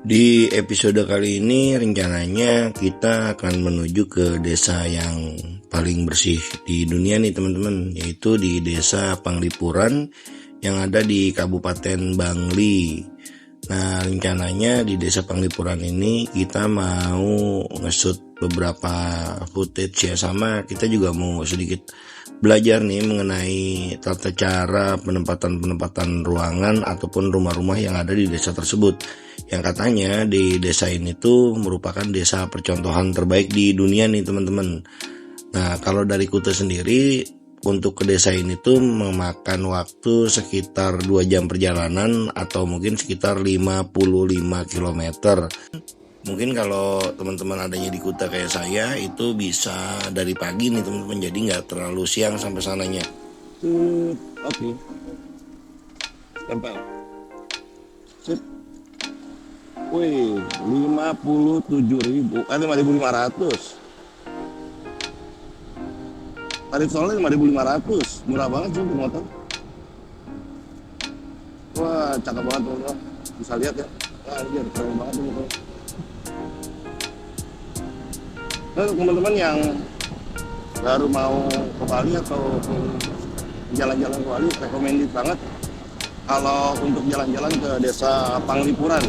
Di episode kali ini rencananya kita akan menuju ke desa yang paling bersih di dunia nih teman-teman, yaitu di Desa Panglipuran yang ada di Kabupaten Bangli. Nah, rencananya di Desa Panglipuran ini kita mau nge-shoot beberapa footage ya, sama kita juga mau sedikit belajar nih mengenai tata cara penempatan ruangan ataupun rumah-rumah yang ada di desa tersebut. Yang katanya di desa ini tuh merupakan desa percontohan terbaik di dunia nih teman-teman. Nah, kalau dari Kuta sendiri, untuk ke desa ini tuh memakan waktu sekitar 2 jam perjalanan atau mungkin sekitar 55 km. Mungkin kalau teman-teman adanya di Kuta kayak saya, itu bisa dari pagi nih teman-teman, jadi nggak terlalu siang sampai sananya. Oke. Tempel. Sip. Wih, 57.000, 5.500. Tarif soalnya 5.500, murah banget sih untuk motor. Wah, cakep banget teman-teman. Bisa lihat ya. Wah, ini keren banget ini motor. Nah, untuk teman-teman yang baru mau ke Bali atau jalan-jalan ke Bali, recommended banget kalau untuk jalan-jalan ke Desa Panglipuran.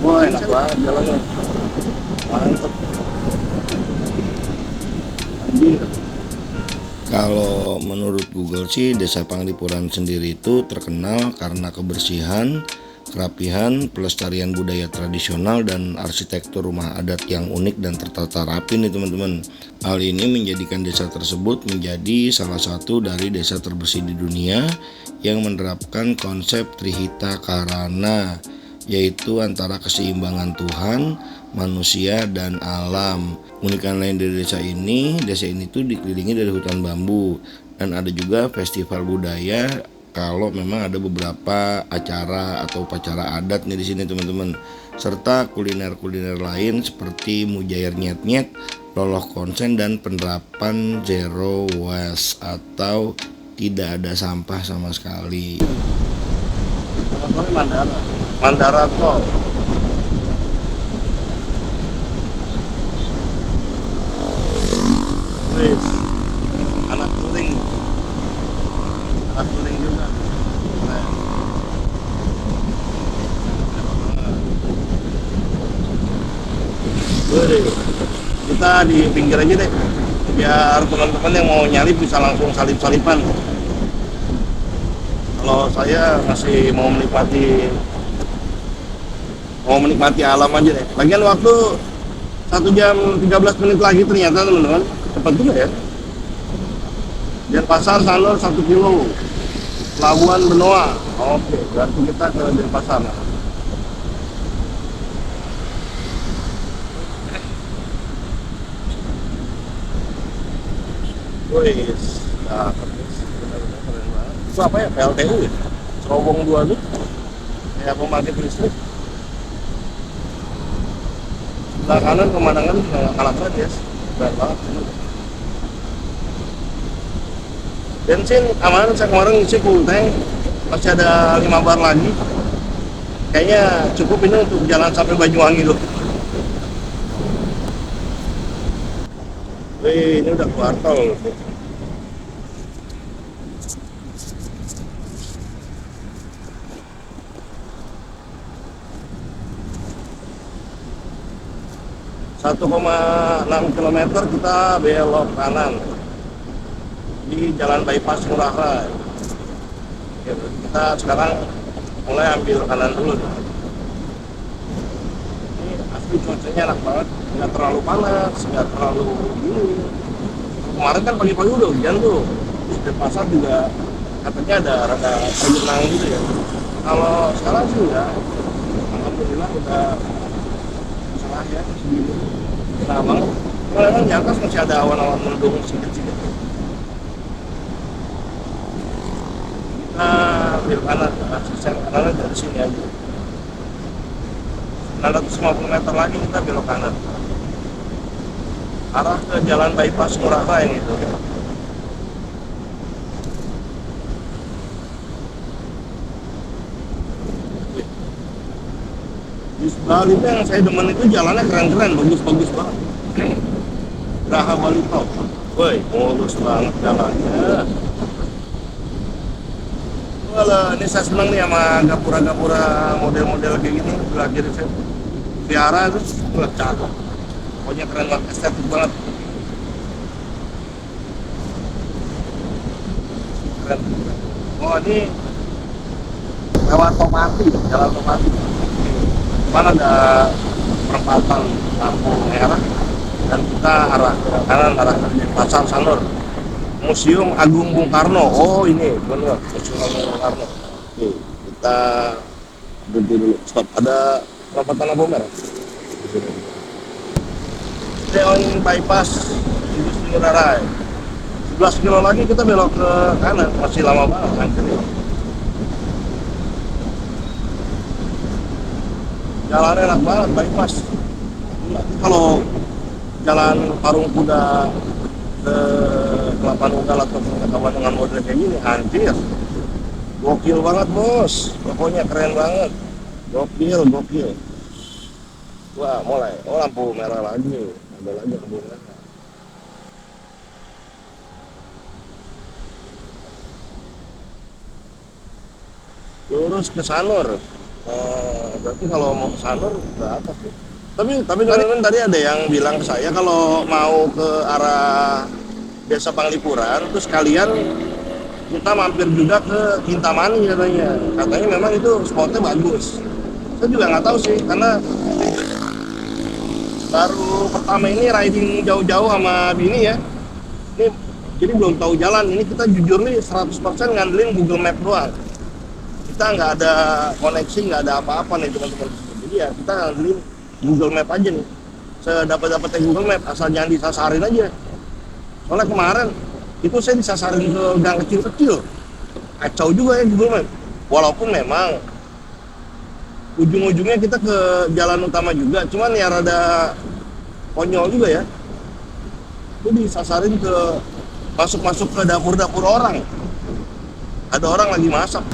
Wah, enak banget jalannya. Mantep. Anjir. Kalau menurut Google sih, Desa Panglipuran sendiri itu terkenal karena kebersihan, kerapihan, pelestarian budaya tradisional, dan arsitektur rumah adat yang unik dan tertata rapi nih teman-teman. Hal ini menjadikan desa tersebut menjadi salah satu dari desa terbersih di dunia yang menerapkan konsep Trihita Karana, yaitu antara keseimbangan Tuhan, manusia, dan alam. Unikan lain dari desa ini tuh dikelilingi dari hutan bambu, dan ada juga festival budaya kalau memang ada beberapa acara atau upacara adat nih di sini teman-teman, serta kuliner-kuliner lain seperti mujair nyet-nyet, loloh konsen, dan penerapan zero waste atau tidak ada sampah sama sekali. Mandara Tol. Wis, anak touring juga. Keren. Wih, kita di pinggir aja deh, biar teman-teman yang mau nyalip bisa langsung salip-salipan. Kalau saya masih mau menikmati alam aja deh. Lagian waktu 1 jam 13 menit lagi ternyata teman-teman, cepat juga ya. Denpasar Sanur 1 kilo, Pelabuhan Benoa. Oke, berarti kita ke Denpasar. Wih, nah, benar-benar keren banget. Itu apa ya, PLTU ya? Cerobong 2 tuh, kayak pembangkit listrik. Sebelah kanan pemandangan kalah keren ya, keren banget. Bensin aman, saya kemarin ngisi full tank, masih ada 5 bar lagi. Kayaknya cukup ini untuk jalan sampai Banyuwangi loh. Wih, ini udah keluar tol loh. Satu 1,6 kilometer kita belok kanan di Jalan Bypass Ngurah Rai. Kita sekarang mulai ambil kanan dulu. Ini asli cuacanya enak banget, nggak terlalu panas, nggak terlalu dingin. Kemarin kan pagi-pagi udah hujan tuh, terus di pasar juga katanya ada rada penyenang gitu ya. Kalau sekarang sih enggak, alhamdulillah udah salah ya segini. Nah banget, memang di atas masih ada awan-awan mendung sedikit-sedikit. Nah, belok kanan, asisten kanan dari sini aja. 950 meter lagi kita belok kanan. Arah ke Jalan Bypass Ngurah Rai itu. Bali itu yang saya demen itu jalannya keren-keren, bagus-bagus banget. Geraha Bali Top. Woi, mulus banget jalannya. Walah, ini saya senang nih sama gapura-gapura model-model kayak gini. Belajar saya Viara itu, wah cakep. Pokoknya keren banget, estetik banget. Keren. Oh ini lewat Topati, jalan Topati. Mana ada perempatan lampu merah dan kita arah ke kanan, arah ke Pasar Sanur. Museum Agung Bung Karno. Oh ini benar, Museum Agung Bung Karno. Oke, kita berhenti dulu. Stop. Ada perempatan lampu merah. Leon bypass Industri Ngurah Rai. 11 kilo lagi kita belok ke kanan, masih lama banget anjir. Jalannya enak banget, bypass. Nanti kalau jalan Parung Kuda ke Kelapa Nunggal atau ke dengan model kayak gini, anjir. Gokil banget bos, pokoknya keren banget. Gokil, gokil. Wah mulai, oh lampu merah lagi, ada lagi lampu merah. Lurus ke Sanur. Berarti kalau mau ke Sanur ke atas ya. Tapi teman-teman tadi ada yang bilang ke saya kalau mau ke arah Desa Panglipuran, terus kalian kita mampir juga ke Kintamani katanya. Katanya memang itu spotnya bagus. Saya juga nggak tahu sih, karena baru pertama ini riding jauh-jauh sama bini ya. Ini jadi belum tahu jalan. Ini kita jujur nih 100% ngandelin Google Map doang. Kita nggak ada koneksi, nggak ada apa-apa nih teman-teman. Jadi ya kita ngandelin Google Map aja nih. Sedapat-dapatnya Google Map, asal jangan disasarin aja. Soalnya kemarin itu saya disasarin ke gang kecil-kecil. Kacau juga ya Google Map. Walaupun memang ujung-ujungnya kita ke jalan utama juga, cuman ya rada konyol juga ya. Itu disasarin ke masuk-masuk ke dapur-dapur orang. Ada orang lagi masak.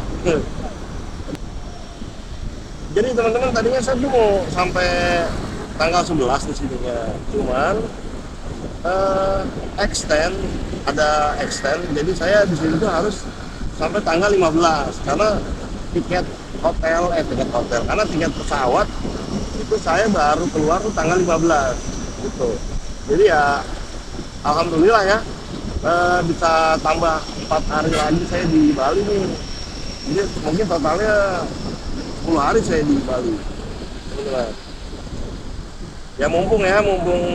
Jadi teman-teman tadinya saya tuh mau sampai tanggal 11 di sininya. Cuman extend, ada extend. Jadi saya di sini tuh harus sampai tanggal 15 karena tiket hotel karena tiket pesawat itu saya baru keluar tuh tanggal 15 gitu. Jadi ya alhamdulillah ya bisa tambah 4 hari lagi saya di Bali nih. Jadi mungkin totalnya 10 hari saya di Bali. Ya mumpung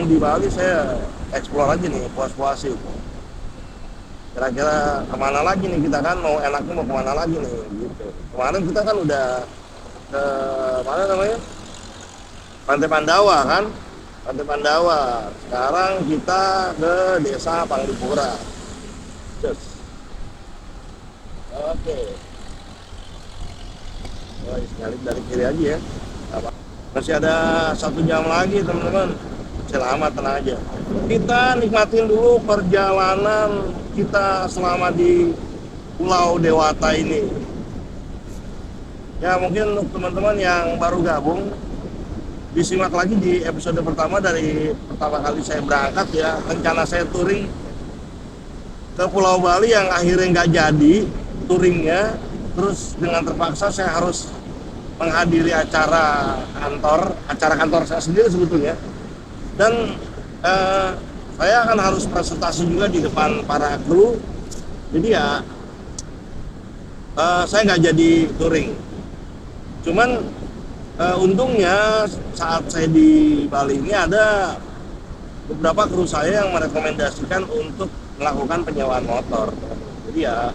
di Bali saya explore aja nih, puas-puasin. Kira-kira kemana lagi nih kita kan mau enaknya mau kemana lagi nih gitu. Kemarin kita kan udah ke mana namanya Pantai Pandawa kan, Pantai Pandawa. Sekarang kita ke Desa Panglipura. Just. Oke. Oh, sekali dari kiri aja ya. Masih ada 1 jam lagi teman-teman. Selamat, tenang aja. Kita nikmatin dulu perjalanan kita selama di Pulau Dewata ini. Ya mungkin untuk teman-teman yang baru gabung, disimak lagi di episode pertama dari pertama kali saya berangkat ya. Rencana saya touring ke Pulau Bali yang akhirnya nggak jadi touringnya. Terus dengan terpaksa saya harus menghadiri acara kantor saya sendiri sebetulnya. Dan saya akan harus presentasi juga di depan para kru. Jadi ya saya nggak jadi touring. Cuman untungnya saat saya di Bali ini ada beberapa kru saya yang merekomendasikan untuk melakukan penyewaan motor. Jadi ya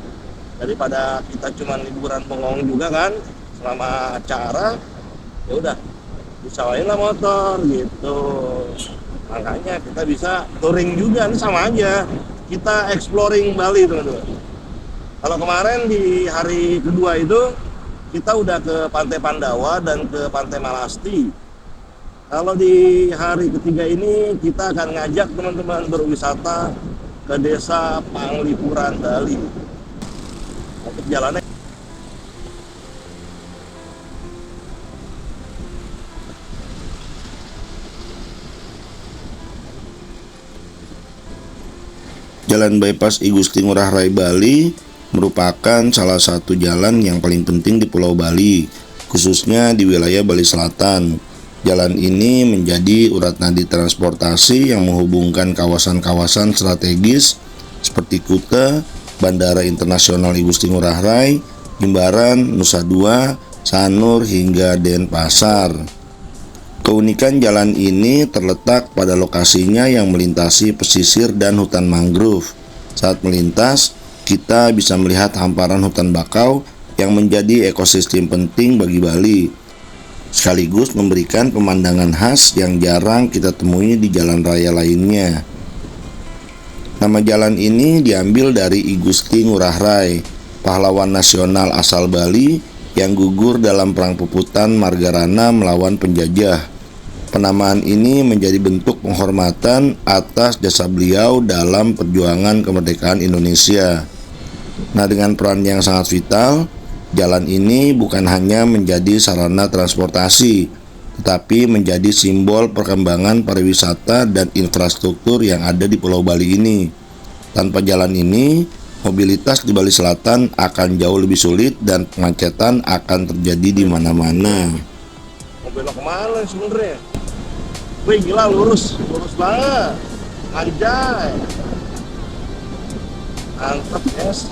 daripada kita cuma liburan bengong juga kan selama acara, ya udah disewain lah motor gitu. Makanya kita bisa touring juga, ini sama aja kita exploring Bali teman-teman. Kalau kemarin di hari kedua itu kita udah ke Pantai Pandawa dan ke Pantai Malasti. Kalau di hari ketiga ini kita akan ngajak teman-teman berwisata ke Desa Panglipuran Bali. Untuk jalannya Jalan bypass I Gusti Ngurah Rai Bali merupakan salah satu jalan yang paling penting di Pulau Bali, khususnya di wilayah Bali Selatan. Jalan ini menjadi urat nadi transportasi yang menghubungkan kawasan-kawasan strategis seperti Kuta, Bandara Internasional I Gusti Ngurah Rai, Jimbaran, Nusa Dua, Sanur hingga Denpasar. Keunikan jalan ini terletak pada lokasinya yang melintasi pesisir dan hutan mangrove. Saat melintas, kita bisa melihat hamparan hutan bakau yang menjadi ekosistem penting bagi Bali, sekaligus memberikan pemandangan khas yang jarang kita temui di jalan raya lainnya. Nama jalan ini diambil dari I Gusti Ngurah Rai, pahlawan nasional asal Bali yang gugur dalam Perang Puputan Margarana melawan penjajah. Penamaan ini menjadi bentuk penghormatan atas jasa beliau dalam perjuangan kemerdekaan Indonesia. Nah, dengan peran yang sangat vital, jalan ini bukan hanya menjadi sarana transportasi, tetapi menjadi simbol perkembangan pariwisata dan infrastruktur yang ada di Pulau Bali ini. Tanpa jalan ini, mobilitas di Bali Selatan akan jauh lebih sulit dan kemacetan akan terjadi di mana-mana. Mau belok kemana sebenarnya? Wih gila, lurus banget, anjay, mantep yes.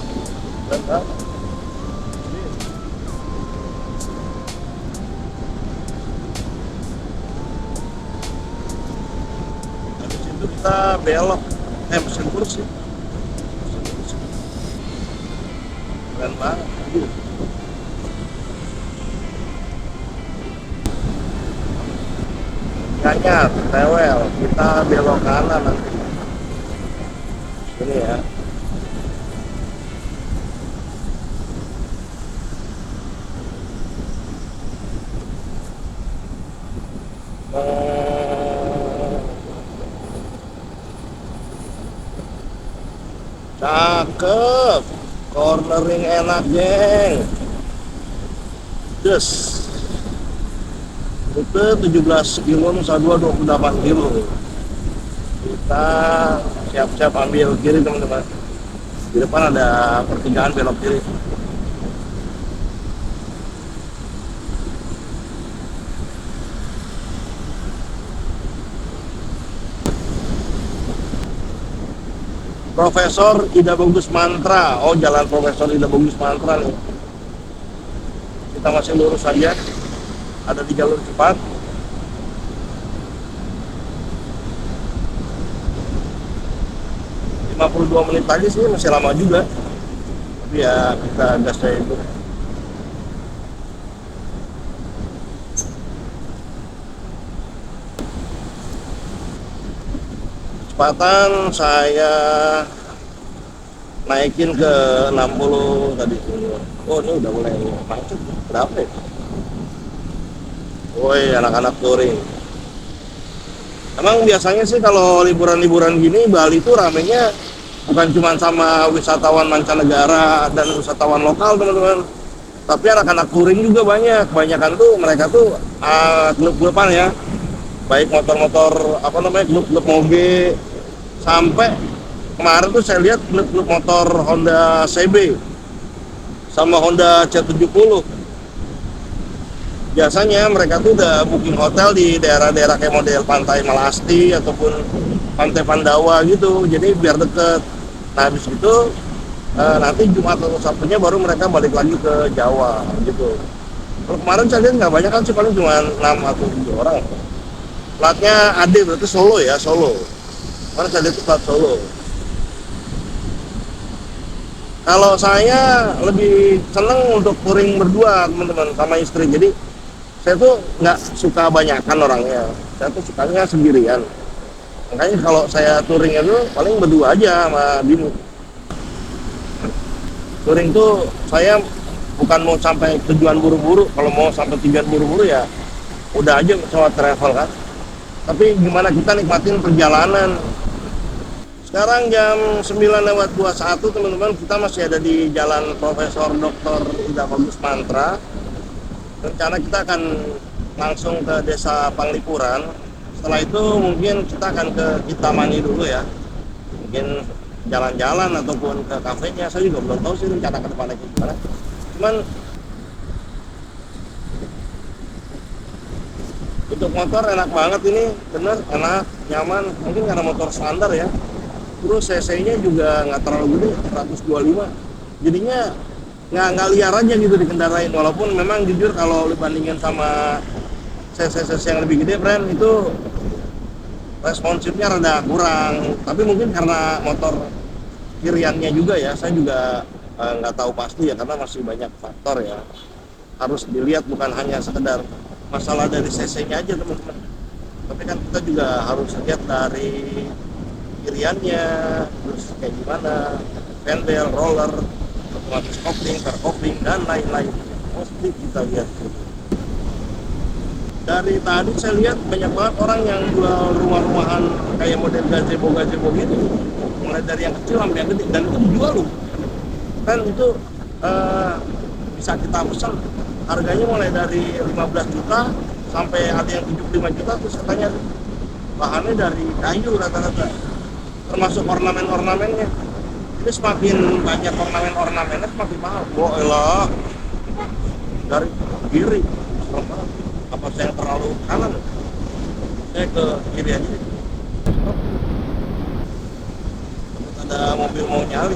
Habis itu kita belok, mesin kursi, keren banget. Kayaknya tewel, kita belok kanan nanti. Ini ya. Cakep, cornering enak geng. Des. Rute 17 kilo, Nusa Dua 28 kilo. Kita siap-siap ambil kiri teman-teman. Di depan ada pertigaan belok kiri. Profesor Ida Bagus Mantra. Oh, jalan Profesor Ida Bagus Mantra nih. Kita masih lurus saja. Ada di jalur cepat. ...52 menit lagi sih, masih lama juga. Tapi ya kita gas aja itu. Kecepatan saya naikin ke 60 tadi. Oh, ini udah mulai macet. Berapa ya? Woi, anak-anak touring. Emang biasanya sih kalau liburan-liburan gini Bali itu ramenya bukan cuma sama wisatawan mancanegara dan wisatawan lokal teman-teman, tapi anak-anak touring juga banyak. Kebanyakan tuh mereka tuh klub-kluban ya, baik motor-motor klub-klub moge, sampai kemarin tuh saya lihat klub-klub motor Honda CB sama Honda C70. Biasanya mereka tuh udah booking hotel di daerah-daerah kayak model Pantai Malasti ataupun Pantai Pandawa gitu, jadi biar deket. Nah habis itu nanti Jumat atau Sabtunya baru mereka balik lagi ke Jawa gitu. Kalau kemarin saya lihat nggak banyak kan sih, paling cuma 6 atau 7 orang. Platnya AD, berarti Solo ya, Solo. Kemarin saya lihat itu plat Solo. Kalau saya lebih seneng untuk touring berdua teman-teman sama istri, jadi saya tuh nggak suka banyakan orangnya, saya tuh sukanya sendirian. Makanya kalau saya touring itu paling berdua aja sama bini. Touring tuh saya bukan mau sampai tujuan buru-buru. Kalau mau sampai tujuan buru-buru ya udah aja pesawat travel kan. Tapi gimana kita nikmatin perjalanan. Sekarang jam 9:21 teman-teman, kita masih ada di Jalan Profesor Dr. Ida Bagus Mantra. Rencana kita akan langsung ke Desa Panglipuran. Setelah itu mungkin kita akan ke Kintamani dulu ya. Mungkin jalan-jalan ataupun ke kafenya. Saya juga belum tahu sih rencana ke depannya gimana. Cuman untuk motor enak banget ini, bener enak, nyaman. Mungkin karena motor standar ya. Terus cc-nya juga nggak terlalu gede, 125. Jadinya nggak liar aja gitu dikendarain. Walaupun memang jujur kalau dibandingin sama cc yang lebih gede, friend, itu responsifnya rada kurang. Tapi mungkin karena motor kiriannya juga ya, saya juga nggak tahu pasti ya, karena masih banyak faktor ya. Harus dilihat, bukan hanya sekedar masalah dari cc-nya aja teman-teman. Tapi kan kita juga harus lihat dari kiriannya, terus kayak gimana, pendel, roller, otomatis kopling, terkopling, dan lain-lain. Mesti kita lihat. Dari tadi saya lihat banyak banget orang yang jual rumah-rumahan kayak model gazebo gitu, mulai dari yang kecil sampai yang gede, dan itu dijual loh. Kan itu bisa kita pesan, harganya mulai dari 15 juta sampai ada yang 75 juta. Terus katanya bahannya dari kayu rata-rata, termasuk ornamen-ornamennya. Ini semakin banyak ornamen-ornamennya semakin mahal. Oh elah, dari kiri apa saya terlalu kanan, saya ke kiri aja. Ada mobil mau nyalip,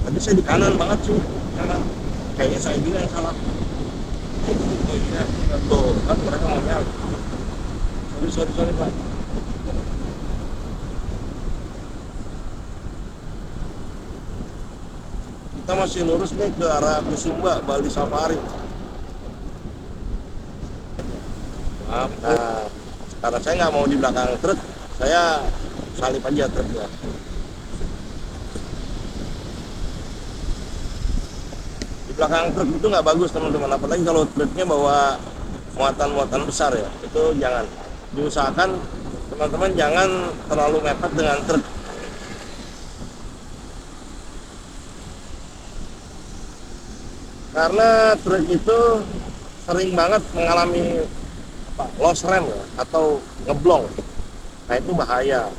tadi saya di kanan banget sih, karena kayaknya saya juga yang salah. Oh iya, tuh kan mereka mau nyalip. Sorry Pak. Kita masih lurus nih ke arah Kusumba, Bali Safari. Maaf, nah, karena saya nggak mau di belakang truk, saya salip aja truknya. Di belakang truk itu nggak bagus teman-teman, apalagi kalau truknya bawa muatan-muatan besar ya, itu jangan. Diusahakan teman-teman jangan terlalu mepet dengan truk. Karena truk itu sering banget mengalami lost rem ya, atau ngeblong. Nah itu bahaya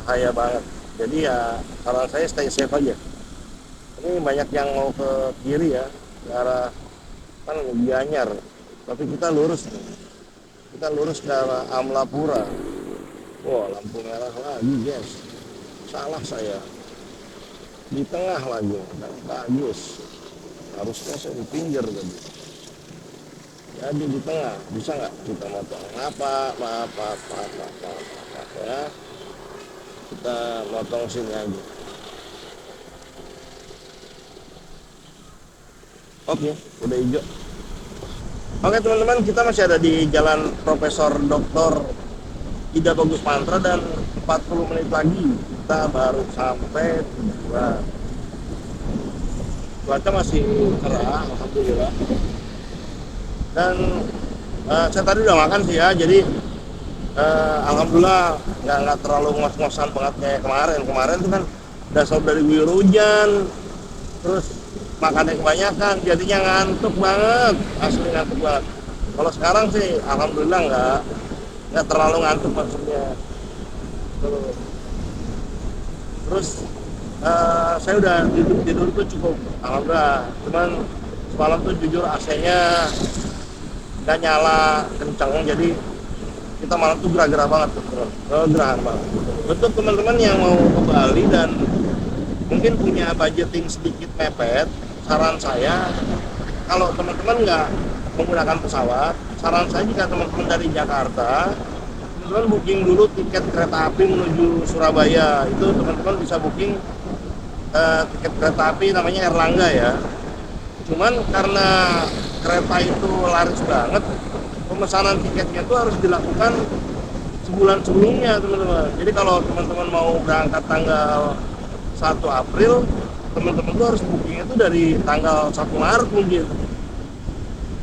banget. Jadi ya saran saya stay safe aja. Ini banyak yang mau ke kiri ya, ke arah kan Gianyar, tapi kita lurus ke arah Amlapura. Wah, lampu merah lagi guys, salah saya, di tengah lagi, bagus, harusnya saya di pinggir tadi. Jadi di tengah, bisa nggak kita motong? Maaf ya, kita motong sini aja. Oke, udah hijau. Oke teman-teman, kita masih ada di Jalan Profesor Dr. Ida Bagus Mantra, dan 40 menit lagi kita baru sampai tujuan. Cuaca masih cerah, alhamdulillah. Dan saya tadi udah makan sih ya, jadi alhamdulillah nggak terlalu ngos-ngosan banget kayak kemarin tuh kan dasar dari guyur hujan, terus makannya kebanyakan, jadinya ngantuk banget, asli ngantuk banget. Kalau sekarang sih alhamdulillah nggak terlalu ngantuk maksudnya. Terus saya udah tidur tuh cukup, alhamdulillah. Cuman semalam tuh jujur AC-nya nggak nyala kencang, jadi kita malam tuh gerah-gerah banget tuh, gerahan banget. Untuk teman-teman yang mau ke Bali dan mungkin punya budgeting sedikit mepet, saran saya kalau teman-teman nggak menggunakan pesawat, saran saya jika teman-teman dari Jakarta, teman-teman booking dulu tiket kereta api menuju Surabaya. Itu teman-teman bisa booking tiket kereta api namanya Erlangga ya. Cuman karena kereta itu laris banget, pemesanan tiketnya itu harus dilakukan sebulan sebelumnya teman-teman. Jadi kalau teman-teman mau berangkat tanggal 1 April, teman-teman tuh harus bookingnya itu dari tanggal 1 Maret mungkin,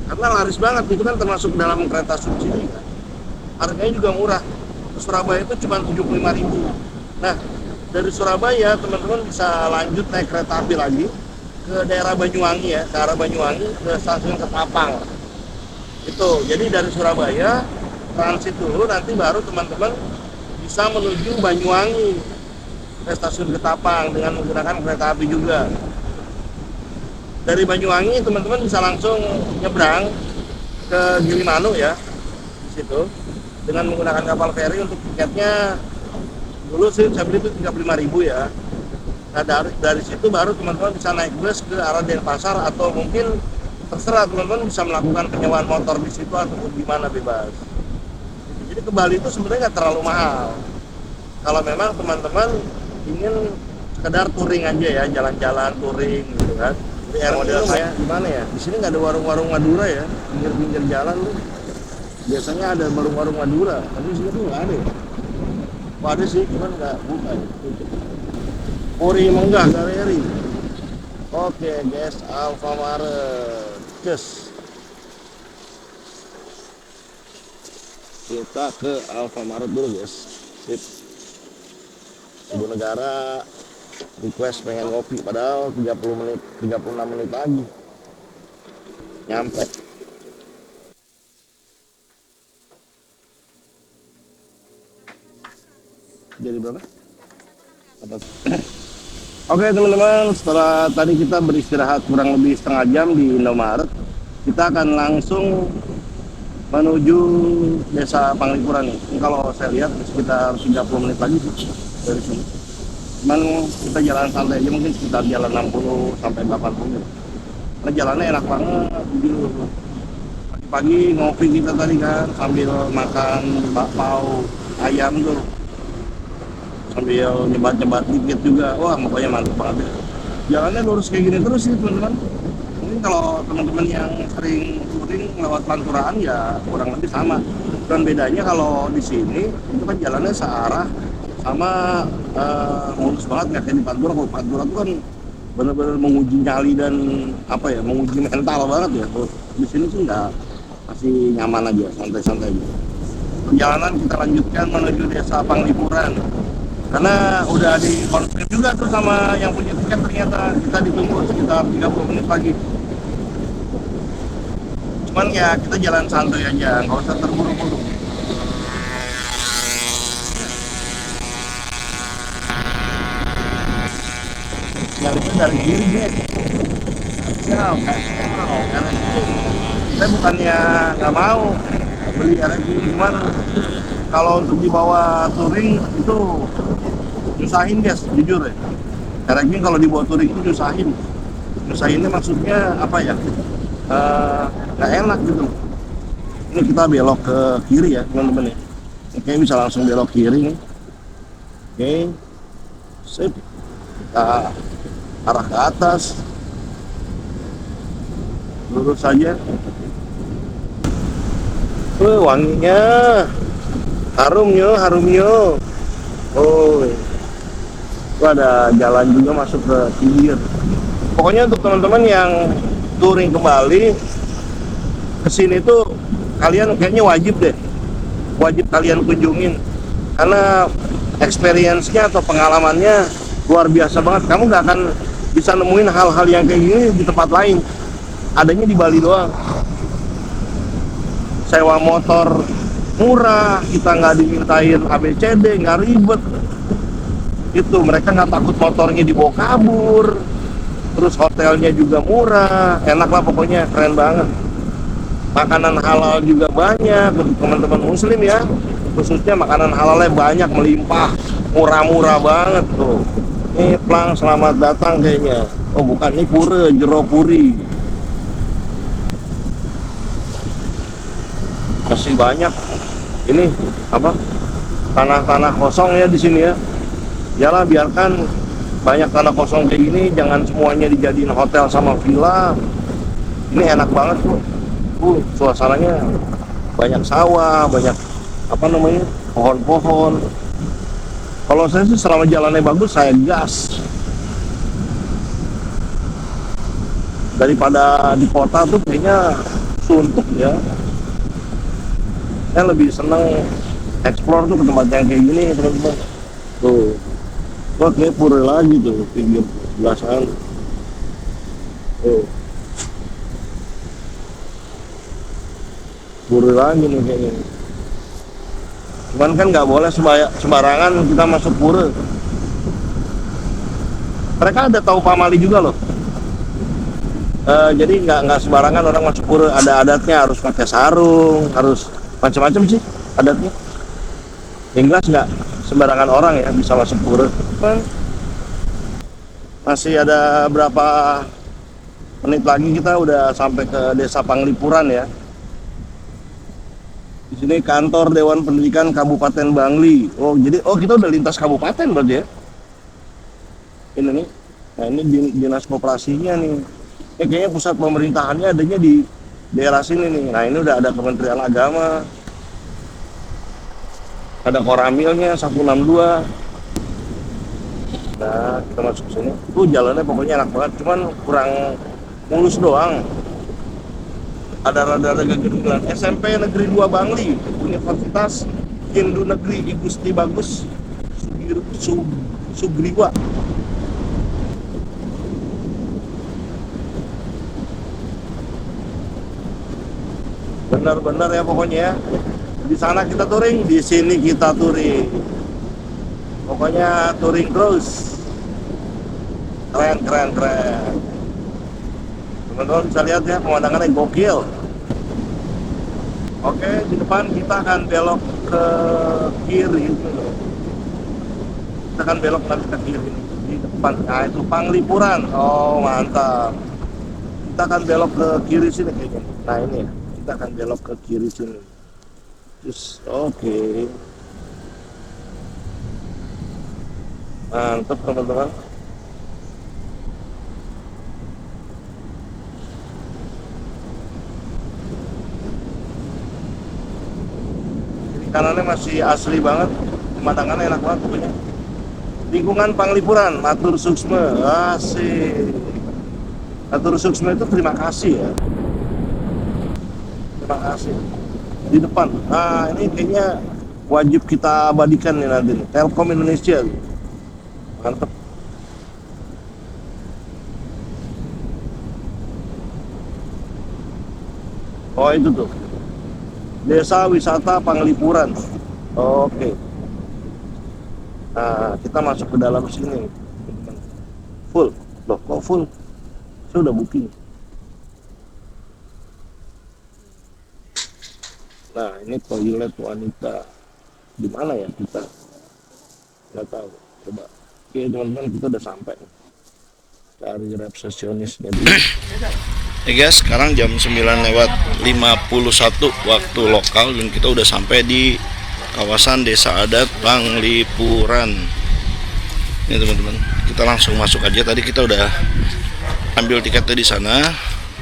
karena laris banget. Itu kan termasuk dalam kereta subsidi kan, harganya juga murah. Ke Surabaya itu cuma 75.000. Nah dari Surabaya teman-teman bisa lanjut naik kereta api lagi ke daerah Banyuwangi ya, ke arah Banyuwangi, ke stasiun Ketapang itu. Jadi dari Surabaya transit dulu, nanti baru teman-teman bisa menuju Banyuwangi ke stasiun Ketapang dengan menggunakan kereta api juga. Dari Banyuwangi teman-teman bisa langsung nyebrang ke Gilimanuk ya, di situ dengan menggunakan kapal feri. Untuk tiketnya dulu sih saya beli itu 35.000 ya. Nah dari situ baru teman-teman bisa naik bus ke arah Denpasar, atau mungkin terserah teman-teman bisa melakukan penyewaan motor di situ ataupun gimana, bebas. Jadi ke Bali itu sebenarnya nggak terlalu mahal kalau memang teman-teman ingin sekedar touring aja ya, jalan-jalan touring gitu kan. Jadi model saya gimana ya, di sini nggak ada warung-warung Madura ya, pinggir-pinggir jalan tuh biasanya ada warung-warung Madura, tapi di sini tuh nggak ada ya. Oh, ada sih, cuman nggak buka ya, tutup. Ori Menggah Galeri. Oke guys, Alfamaret. Cus. Kita ke Alfamaret dulu guys. Sip. Ibu negara request pengen ngopi, padahal 30 menit, 36 menit lagi nyampe. Jadi berapa? Oke teman-teman, setelah tadi kita beristirahat kurang lebih setengah jam di Indomaret, kita akan langsung menuju Desa Panglipuran nih. Ini kalau saya lihat sekitar 30 menit lagi sih dari sini. Cuman kita jalan santai aja, mungkin sekitar jalan 60 sampai 80 menit. Karena jalannya enak banget. Pagi-pagi ngopi kita tadi kan, sambil makan bakpao ayam tuh, sambil nyebat-nyebat dikit juga. Wah pokoknya mantap banget ya. Jalannya lurus kayak gini terus sih teman-teman. Mungkin kalau teman-teman yang sering touring lewat Panturaan ya kurang lebih sama. Dan bedanya kalau di sini itu kan jalannya searah, sama mulus banget, nggak kayak di Pantura. Kalau Pantura itu kan benar-benar menguji nyali dan apa ya, menguji mental banget ya. Kalau di sini sih nggak, masih nyaman aja, santai-santai aja. Perjalanan kita lanjutkan menuju Desa Panglipuran, karena udah dikonfirm juga tuh sama yang punya tiket, ternyata kita ditunggu sekitar 30 menit lagi. Cuman ya kita jalan santai aja, nggak usah terburu-buru. Jalannya dari kiri guys. Karena saya bukannya nggak mau beli RX, cuman kalau untuk dibawa touring itu nyusahin guys, jujur ya. RX kalau dibawa touring itu nyusahinnya maksudnya apa ya, nggak enak gitu. Ini kita belok ke kiri ya teman-teman ya. Oke, bisa langsung belok kiri nih. Oke, sip, kita arah ke atas, lurus saja. Wanginya harumnya. Oh, itu ada jalan juga masuk ke pinggir. Pokoknya untuk teman-teman yang touring ke Bali, kesini tuh kalian kayaknya wajib kalian kunjungin, karena experience-nya atau pengalamannya luar biasa banget. Kamu nggak akan bisa nemuin hal-hal yang kayak gini di tempat lain, adanya di Bali doang. Sewa motor murah, kita nggak dimintain ABCD, nggak ribet. Itu mereka nggak takut motornya dibawa kabur. Terus hotelnya juga murah, enak lah pokoknya, keren banget. Makanan halal juga banyak untuk teman-teman muslim ya, khususnya makanan halalnya banyak, melimpah, murah-murah banget tuh. Ini Plang, selamat datang kayaknya. Oh bukan, ini Pura, Jero Puri. Masih banyak ini apa, tanah-tanah kosong ya di sini ya. Yalah, biarkan banyak tanah kosong kayak gini, jangan semuanya dijadiin hotel sama villa. Ini enak banget tuh. Suasananya banyak sawah, banyak apa namanya, pohon-pohon. Kalau saya sih selama jalannya bagus, saya gas. Daripada di kota tuh kayaknya suntuk ya. Saya lebih seneng explore tuh ke tempat yang kayak gini teman-teman. Tuh, gua kayak Pura lagi tuh, pinggir sebelah sana. Tuh, Pura lagi nih kayaknya. Cuman kan nggak boleh sembarangan kita masuk pura. Mereka ada tahu pamali juga loh. Jadi nggak sembarangan orang masuk pura, ada adatnya, harus pakai sarung, harus macam-macam sih adatnya. Yang jelas nggak sembarangan orang ya bisa masuk pura. Masih ada berapa menit lagi kita udah sampai ke Desa Panglipuran ya. Di sini kantor Dewan Pendidikan Kabupaten Bangli. Jadi kita udah lintas kabupaten berarti ya. Ini nih. Nah, ini dinas koperasinya nih. Kayaknya pusat pemerintahannya adanya di daerah sini nih. Nah, ini udah ada Kementerian Agama. Ada Koramilnya 162. Nah, kita masuk sini. Jalannya pokoknya enak banget, cuman kurang mulus doang. Ada rada-rada kegenilan. SMP Negeri 2 Bangli, Universitas Hindu Negeri I Gusti Bagus Sugriwa. Benar-benar ya pokoknya ya. Di sana kita touring, di sini kita touring. Pokoknya touring terus. Keren. Teman-teman bisa lihat ya, pemandangannya gokil. Oke, di depan kita akan belok ke kiri. Kita akan belok nanti ke kiri di depan. Nah, itu Panglipuran. Mantap. Kita akan belok ke kiri sini kayaknya. Nah, ini ya. Kita akan belok ke kiri sini. Terus oke. Mantap teman-teman. Kanannya masih asli banget, pemandangannya enak banget pokoknya. Lingkungan Panglipuran, matur suksma, asik. Matur suksma itu terima kasih ya. Terima kasih. Di depan, nah ini kayaknya wajib kita abadikan nih nanti nih. Telkom Indonesia, mantep. Itu tuh Desa Wisata Panglipuran. Oke. Nah, kita masuk ke dalam sini. Full. Loh, kok full? Saya udah booking. Nah, ini toilet wanita. Di mana ya kita? Nggak tahu. Coba. Oke, teman-teman, kita udah sampai. Cari resepsionisnya dulu. Guys, sekarang jam 9:51 waktu lokal dan kita udah sampai di kawasan Desa Adat Panglipuran. Ini teman-teman, kita langsung masuk aja. Tadi kita udah ambil tiketnya di sana.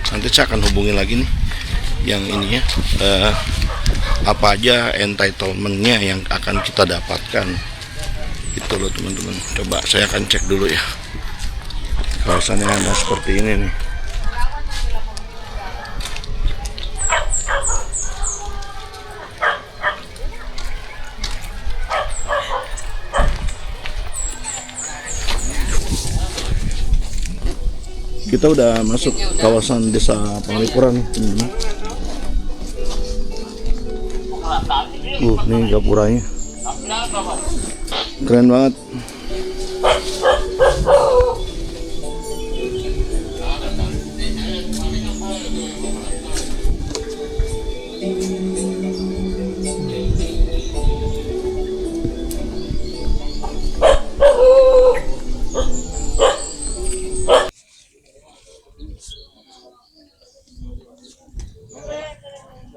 Nanti saya akan hubungin lagi nih yang ini ya, apa aja entitlementnya yang akan kita dapatkan. Itu loh teman-teman. Coba saya akan cek dulu ya. Kawasannya ada seperti ini nih. Kita udah masuk kawasan Desa Panglipuran. Ini gapuranya keren banget.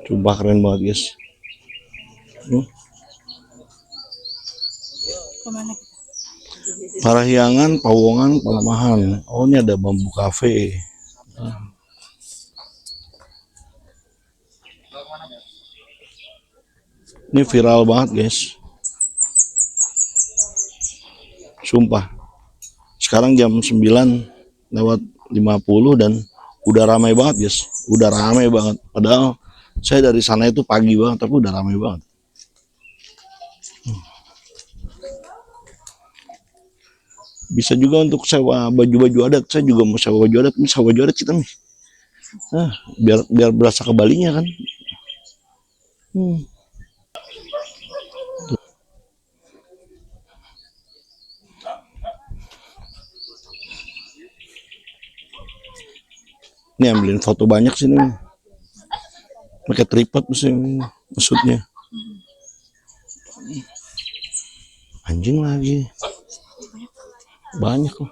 Coba keren banget guys. Parahyangan, Pawongan, Palemahan. Ini ada bambu cafe. Ini viral banget guys. Sumpah. Sekarang jam 9:50 dan udah ramai banget guys. Udah ramai banget. Padahal saya dari sana itu pagi banget, tapi udah ramai banget. Bisa juga untuk sewa baju-baju adat. Saya juga mau sewa baju adat. Ini sewa baju adat kita nih. Biar berasa ke Balinya kan. Ini ambilin foto banyak sini. Pakai tripod maksudnya. Anjing lagi. Banyak loh.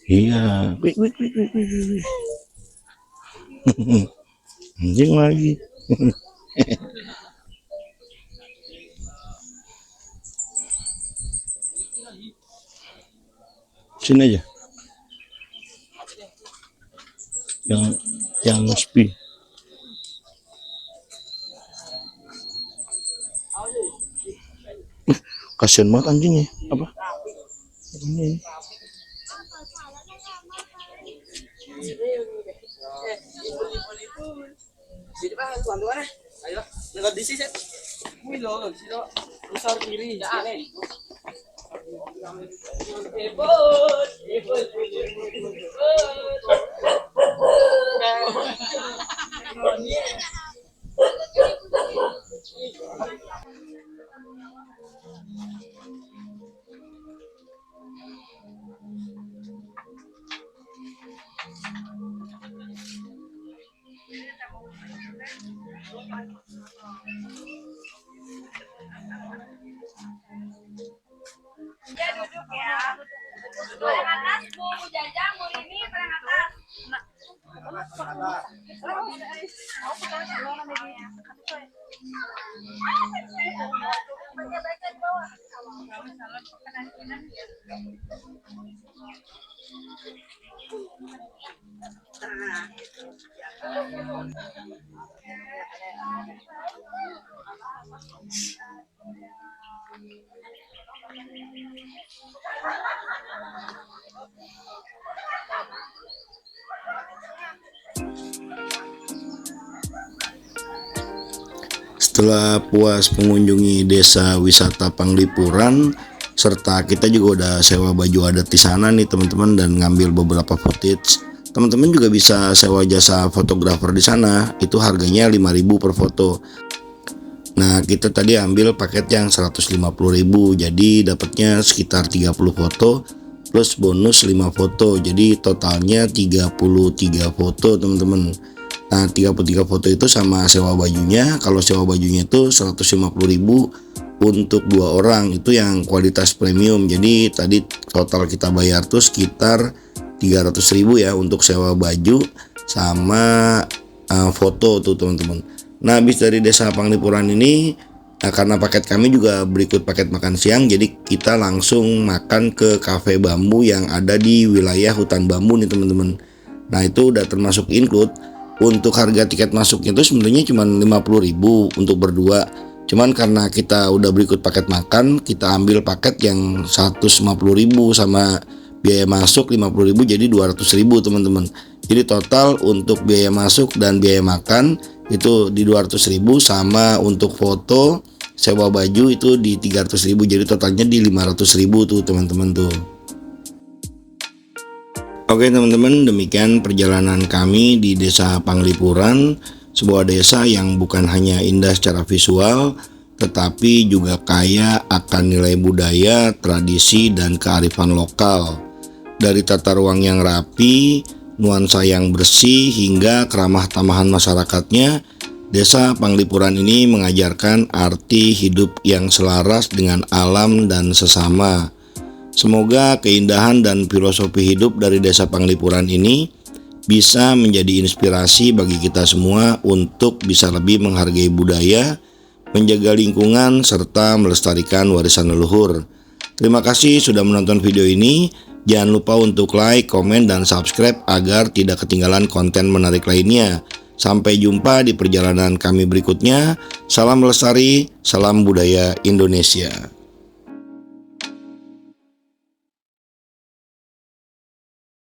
Iya. Wih. Anjing lagi. Sini aja. Yang sepi. Kasian banget anjingnya. Apa? Ini. Ya duduk ya. Paling atas Bu Jajang, Bu Rini paling atas. Setelah puas mengunjungi desa wisata Panglipuran, serta kita juga udah sewa baju adat di sana nih teman-teman dan ngambil beberapa footage. Teman-teman juga bisa sewa jasa fotografer di sana, itu harganya 5.000 per foto. Nah, kita tadi ambil paket yang 150.000, jadi dapatnya sekitar 30 foto plus bonus 5 foto, jadi totalnya 33 foto teman-teman. Nah, 33 foto itu sama sewa bajunya. Kalau sewa bajunya itu 150.000 untuk 2 orang, itu yang kualitas premium. Jadi tadi total kita bayar tuh sekitar 300.000 ya untuk sewa baju sama foto tuh teman-teman. Nah, habis dari desa Panglipuran ini, karena paket kami juga berikut paket makan siang, jadi kita langsung makan ke Cafe Bambu yang ada di wilayah hutan bambu nih teman-teman. Nah, itu udah termasuk include. Untuk harga tiket masuknya itu sebenarnya cuma 50.000 untuk berdua. Cuman karena kita udah berikut paket makan, kita ambil paket yang 150.000 sama biaya masuk 50.000, jadi 200.000 teman-teman. Jadi total untuk biaya masuk dan biaya makan itu di 200.000, sama untuk foto sewa baju itu di 300.000, jadi totalnya di 500.000 tuh teman-teman tuh. Oke teman-teman, demikian perjalanan kami di desa Panglipuran, sebuah desa yang bukan hanya indah secara visual, tetapi juga kaya akan nilai budaya, tradisi, dan kearifan lokal. Dari tata ruang yang rapi, nuansa yang bersih, hingga keramah tamahan masyarakatnya, desa Panglipuran ini mengajarkan arti hidup yang selaras dengan alam dan sesama. Semoga keindahan dan filosofi hidup dari desa Panglipuran ini bisa menjadi inspirasi bagi kita semua untuk bisa lebih menghargai budaya, menjaga lingkungan, serta melestarikan warisan leluhur. Terima kasih sudah menonton video ini. Jangan lupa untuk like, komen, dan subscribe agar tidak ketinggalan konten menarik lainnya. Sampai jumpa di perjalanan kami berikutnya. Salam lestari, salam budaya Indonesia.